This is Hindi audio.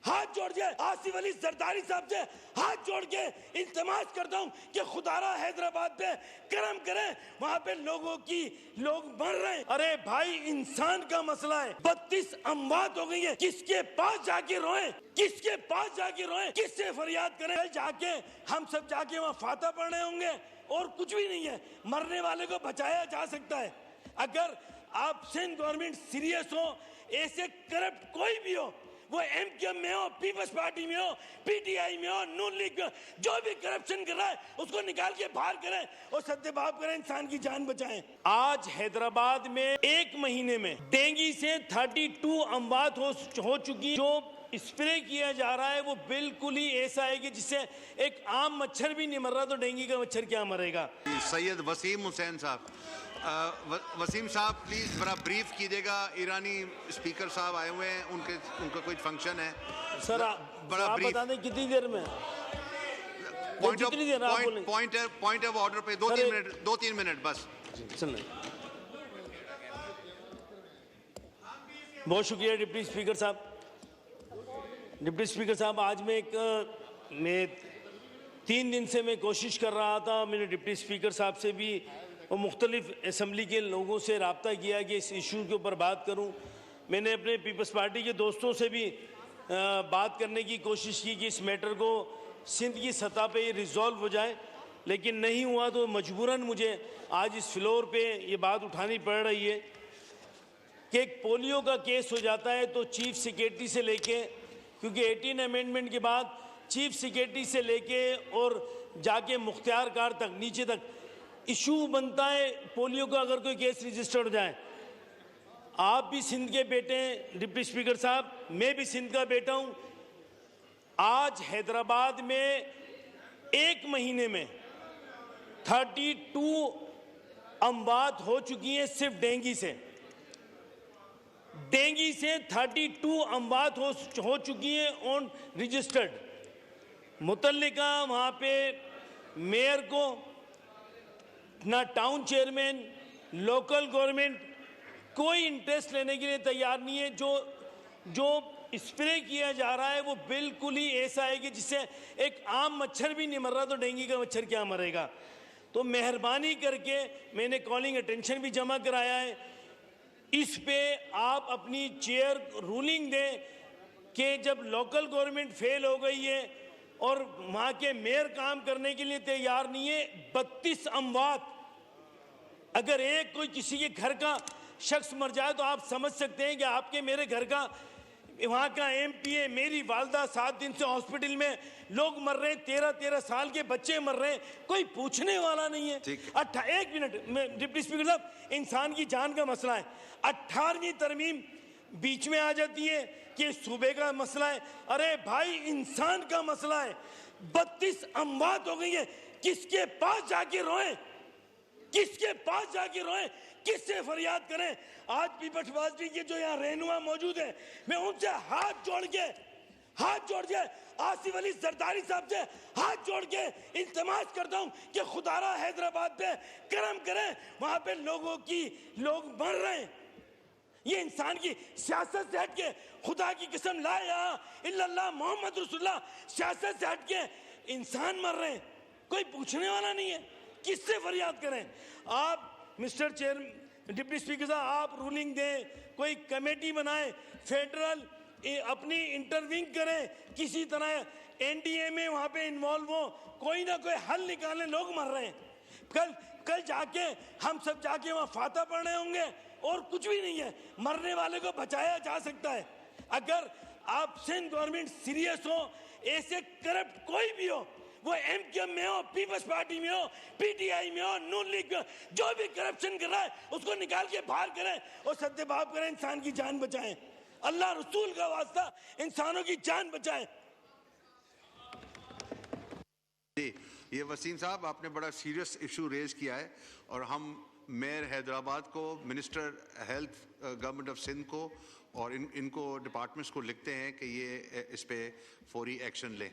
हाथ जोड़ के आसिफ अली जरदारी साहब से हाथ जोड़ के इल्तिमास करता हूं कि खुदारा हैदराबाद पे करम करें, वहां पे लोग मर रहे हैं। अरे भाई, इंसान का मसला है। 32 अमवात हो गई है, किसके पास जाके रोएं, किसके पास जाके रोएं, किससे फरियाद करें? कल जाके हम सब जाके वहां फाता पढ़ने होंगे और कुछ भी नहीं है। मरने वाले को बचाया जा सकता है अगर आप सिंध गवर्नमेंट सीरियस हो। ऐसे करप्ट कोई भी हो, वो एमक्यूएम में हो, पीपल्स पार्टी में हो, पीटीआई में हो, नून लीग में हो, जो भी करप्शन कर रहा है उसको निकाल के बाहर करें और सत्तेबाब करें, इंसान की जान बचाएं। आज हैदराबाद में एक महीने में डेंगू से 32 अमवात हो चुकी। जो स्प्रे किया जा रहा है वो बिल्कुल ही ऐसा है कि जिससे एक आम मच्छर भी नहीं मर रहा, तो डेंगू का मच्छर क्या मरेगा। सैयद वसीम हुसैन साहब, वसीम साहब प्लीज बड़ा ब्रीफ कीजिएगा। ईरानी स्पीकर साहब आए हुए हैं, उनका कोई फंक्शन है सर। बड़ा आप ब्रीफ बता दें कितनी देर में। पॉइंट ऑफ ऑर्डर पे 2-3 मिनट बस। चल, बहुत शुक्रिया डिप्टी स्पीकर साहब। डिप्टी स्पीकर साहब, आज मैं 3 दिन से मैं कोशिश कर रहा था, मैंने डिप्टी स्पीकर साहब से भी और मुख्तलिफ असम्बली के लोगों से रब्ता किया कि इस इशू के ऊपर बात करूं। मैंने अपने पीपल्स पार्टी के दोस्तों से भी बात करने की कोशिश की कि इस मैटर को सिंध की सतह पे ये रिजॉल्व हो जाए, लेकिन नहीं हुआ। तो मजबूरन मुझे आज इस फ्लोर पे ये बात उठानी पड़ रही है कि एक पोलियो का केस हो जाता है तो चीफ सेक्रेटरी से लेके, क्योंकि 18 अमेंडमेंट के बाद चीफ सेक्रेटरी से लेके और जाके मुख्तियार कार तक नीचे तक इशू बनता है पोलियो का, अगर कोई केस रजिस्टर्ड हो जाए। आप भी सिंध के बेटे हैं डिप्टी स्पीकर साहब, मैं भी सिंध का बेटा हूं। आज हैदराबाद में एक महीने में 32 अमवात हो चुकी हैं सिर्फ डेंगू से। डेंगू से 32 अमवात हो चुकी हैं ऑन रजिस्टर्ड। मुतल्लिका वहाँ पे मेयर को, ना टाउन चेयरमैन, लोकल गवर्नमेंट कोई इंटरेस्ट लेने के लिए तैयार नहीं है। जो स्प्रे किया जा रहा है वो बिल्कुल ही ऐसा है कि जिससे एक आम मच्छर भी नहीं मर रहा, तो डेंगू का मच्छर क्या मरेगा। तो मेहरबानी करके मैंने कॉलिंग अटेंशन भी जमा कराया है, इस पे आप अपनी चेयर रूलिंग दें कि जब लोकल गवर्नमेंट फेल हो गई है और वहाँ के मेयर काम करने के लिए तैयार नहीं है। 32 अमवात, अगर एक कोई किसी के घर का शख्स मर जाए तो आप समझ सकते हैं कि आपके मेरे घर का, वहाँ का एमपीए, मेरी वालदा 7 दिन से हॉस्पिटल में, लोग मर रहे हैं, 13-13 साल के बच्चे मर रहे हैं, कोई पूछने वाला नहीं है। 1 मिनट में डिप्टी स्पीकर साहब, इंसान की जान का मसला है। 18वीं तरमीम बीच में आ जाती है कि सूबे का मसला है। अरे भाई, इंसान का मसला है। 32 अमवात हो गई है, किसके पास जाके रोएं, किसके पास जाके रोएं, किससे फरियाद करें? आज पीपल्स पार्टी के जो यहाँ रहनुमा मौजूद है, मैं उनसे हाथ जोड़ के आसिफ अली जरदारी साहब से हाथ जोड़ के इल्तिमास करता हूं कि खुदारा हैदराबाद पे करम करें, वहां पे लोग मर रहे हैं। ये इंसान की सियासत से हटके, खुदा की कसम ला इलाहा इल्लल्लाह मोहम्मद रसूलुल्लाह, सियासत से हटके इंसान मर रहे हैं, कोई पूछने वाला नहीं है। किससे फरियाद करें? आप मिस्टर चेयर डिप्टी स्पीकर साहब, आप रूलिंग दें, कोई कमेटी बनाएं, फेडरल अपनी इंटरव्यूइंग करें, किसी तरह एनडीए में वहां पे इन्वॉल्व हो, कोई ना कोई हल निकालें। लोग मर रहे हैं। कल जाके हम सब जाके वहां फाता पढ़ने होंगे और कुछ भी नहीं है। मरने वाले को बचाया जा सकता है अगर आप सिंध गवर्नमेंट सीरियस हो। ऐसे करप्ट कोई भी हो, वो एमक्यूएम में हो, पीपल्स पार्टी में हो, पीटीआई में हो, नून लीग में हो, जो भी करप्शन कर रहा है उसको निकाल के बाहर करें और सत्तेबाब करें, इंसान की जान बचाएं। अल्लाह रसूल का वास्ता, इंसानों की जान बचाएं। ये वसीम साहब, आपने बड़ा सीरियस इशू रेज किया है और हम मेयर हैदराबाद को, minister health government of Sindh को और इनको डिपार्टमेंट्स को लिखते हैं कि ये इस पे फौरी एक्शन लें।